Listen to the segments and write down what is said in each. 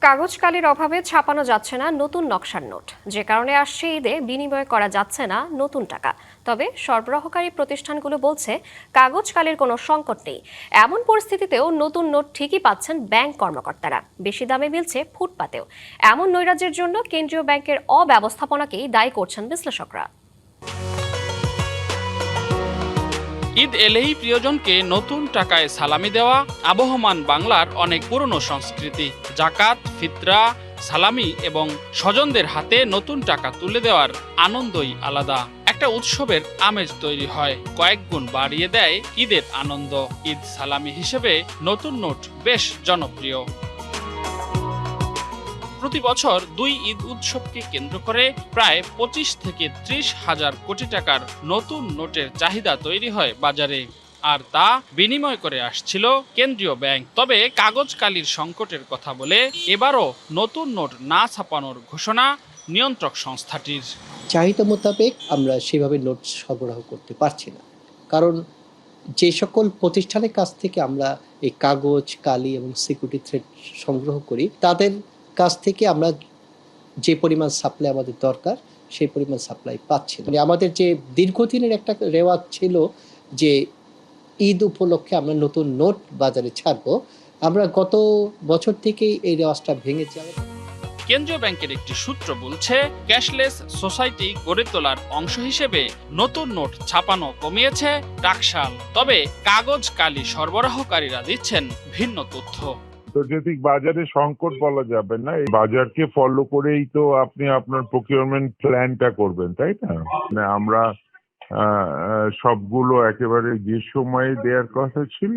কাগজ কালির অভাবে ছাপানো যাচ্ছে না নতুন নকশার নোট, যে কারণে আসছে ঈদে বিনিময় করা যাচ্ছে না নতুন টাকা। তবে সরবরাহকারী প্রতিষ্ঠানগুলো বলছে কাগজ কালির কোনো সংকট নেই। এমন পরিস্থিতিতেও নতুন নোট ঠিকই পাচ্ছেন ব্যাংক কর্মকর্তারা, বেশি দামে মিলছে ফুটপাতেও। এমন নৈরাজ্যের জন্য কেন্দ্রীয় ব্যাংকের অব্যবস্থাপনাকেই দায়ী করছেন বিশ্লেষকরা। ঈদ এলেই প্রিয়জনকে নতুন টাকায় সালামি দেওয়া আবহমান বাংলার অনেক পুরনো সংস্কৃতি। জাকাত, ফিতরা, সালামি এবং স্বজনদের হাতে নতুন টাকা তুলে দেওয়ার আনন্দই আলাদা। একটা উৎসবের আমেজ তৈরি হয়, কয়েক গুণ বাড়িয়ে দেয় ঈদের আনন্দ। ঈদ সালামি হিসেবে নতুন নোট বেশ জনপ্রিয়। প্রতি বছর দুই ঈদ উৎসবকে কেন্দ্র করে প্রায় 25 থেকে 30 হাজার কোটি টাকার নতুন নোটের চাহিদা তৈরি হয় বাজারে, আর তা বিনিময় করে আসছিল কেন্দ্রীয় ব্যাংক। তবে কাগজ কালির সংকটের কথা বলে এবারও নতুন নোট না ছাপানোর ঘোষণা নিয়ন্ত্রক সংস্থাটির। চাহিদা মোতাবেক আমরা সেভাবে নোট সরবরাহ করতে পারছি না, কারণ যে সকল প্রতিষ্ঠানের কাছ থেকে আমরা এই কাগজ, কালি এবং সিকিউরিটি থ্রেড সংগ্রহ করি, তাদের কাছ থেকে আমরা যে পরিমাণ সাপ্লাই আমাদের দরকার সেই পরিমাণ সাপ্লাই পাচ্ছি না। মানে আমাদের যে দীর্ঘদিনের একটা রেওয়াজ ছিল যে ঈদ উপলক্ষে আমরা নতুন নোট বাজারে ছাড়বো, আমরা গত বছর থেকেই এই রেওয়াজটা ভেঙে যাওয়া। কেন্দ্রীয় ব্যাংকের একটি সূত্র বলছে, ক্যাশলেস সোসাইটি গড়ে তোলার অংশ হিসেবে নতুন নোট ছাপানো কমিয়েছে টাকশাল। তবে কাগজ কালি সরবরাহকারীরা দিচ্ছেন ভিন্ন তথ্য। আন্তর্জাতিক বাজারে সংকট বলা যাবে না, এই বাজারকে ফলো করেই তো আপনি আপনার প্রকিউরমেন্ট প্ল্যানটা করবেন, তাই না? মানে আমরা সবগুলো একেবারে যে সময়ে দেওয়ার কথা ছিল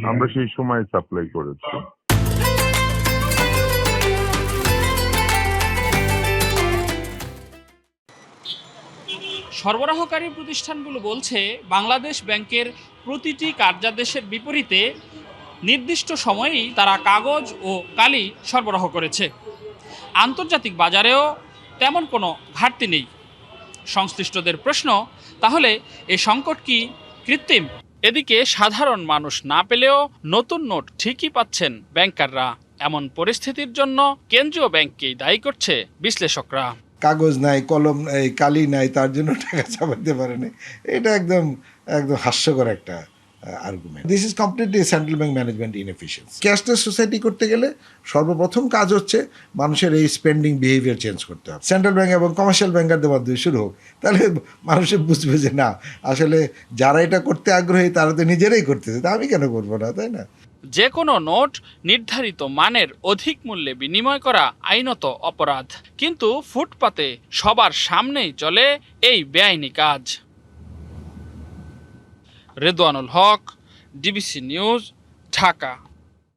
আমরা সেই সময় সাপ্লাই করেছি। সরবরাহকারী প্রতিষ্ঠানগুলো বলছে, বাংলাদেশ ব্যাংকের প্রতিটি কার্যাদেশের বিপরীতে নির্দিষ্ট সময়েই তারা কাগজ ও কালি সরবরাহ করেছে। আন্তর্জাতিক বাজারেও তেমন কোনো ঘাটতি নেই। সংশ্লিষ্টদের প্রশ্ন, তাহলে এই সংকট কি কৃত্রিম? এদিকে সাধারণ মানুষ না পেলেও নতুন নোট ঠিকই পাচ্ছেন ব্যাংকাররা। এমন পরিস্থিতির জন্য কেন্দ্রীয় ব্যাংককেই দায়ী করছে বিশ্লেষকরা। কাগজ নাই, কলম নাই, কালি নাই, তার জন্য টাকা ছাপাইতে পারেনি, এটা একদম হাস্যকর একটা argument. This is completely central bank management inefficiency. Cashless society করতে গেলে সর্বপ্রথম কাজ হচ্ছে মানুষের এই স্পেন্ডিং বিহেভিয়ার চেঞ্জ করতে হবে। সেন্ট্রাল ব্যাংক এবং কমার্শিয়াল ব্যাংকারদের মাধ্যমে শুরু হোক, তাহলে মানুষের বুঝবে যে না, আসলে যারা এটা করতে আগ্রহী তারা তো নিজেরাই করতেছে, তা আমি কেন করবো না, তাই না? যে কোনো নোট নির্ধারিত মানের অধিক মূল্যে বিনিময় করা আইনত অপরাধ, কিন্তু ফুটপাতে সবার সামনেই চলে এই বেআইনি কাজ। রেদওয়ানুল হক, ডিবিসি নিউজ, ঢাকা।